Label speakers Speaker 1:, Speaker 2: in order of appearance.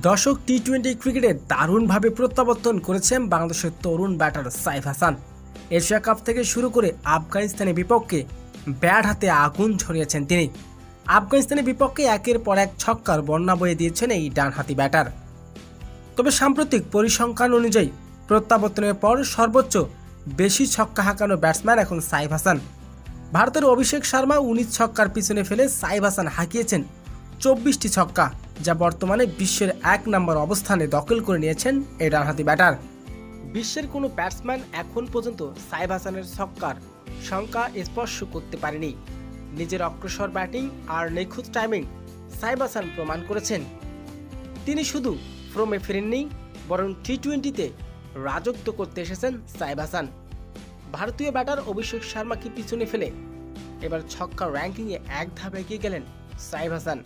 Speaker 1: দর্শক, টি-20 ক্রিকেটে দারুণভাবে প্রত্যাবর্তন করেছেন বাংলাদেশের তরুণ batter Saif Hasan. Asia cup থেকে শুরু করে আফগানিস্তানের বিপক্ষে ব্যাট হাতে আগুন ছড়িয়েছেন তিনি। আফগানিস্তানের বিপক্ষে একের পর এক ছক্কার বন্যা বয়ে দিয়েছেন এই ডানহাতি ব্যাটার। তবে সাম্প্রতিক পরিসংখ্যান অনুযায়ী প্রত্যাবর্তনের পর সর্বোচ্চ বেশি ছক্কা হাঁকানো ব্যাটসম্যান এখন সাইফ হাসান। ভারতের অভিষেক শর্মা 19 ছক্কার পিছনে ফেলে সাইফ হাসান হাঁকিয়েছেন 24টি ছক্কা, যা বর্তমানে বিশ্বের 1 নম্বর অবস্থানে দখল করে নিয়েছেন এই ডানহাতি ব্যাটার। বিশ্বের কোনো ব্যাটসম্যান এখন পর্যন্ত সাইফ হাসানের ছক্কার সংখ্যা স্পর্শ করতে পারেনি। নিজের অগ্রসর ব্যাটিং আর নিখুঁত টাইমিং সাইফ হাসান প্রমাণ করেছেন। তিনি শুধু ফর্মে ফিরেননি, বরং টি-20তে রাজত্ব করতে এসেছেন সাইফ হাসান। ভারতীয় ব্যাটার অভিষেক শর্মাকে পিছনে ফেলে এবার ছক্কা র্যাঙ্কিংয়ে এক ধাপ এগিয়ে গেলেন সাইফ হাসান।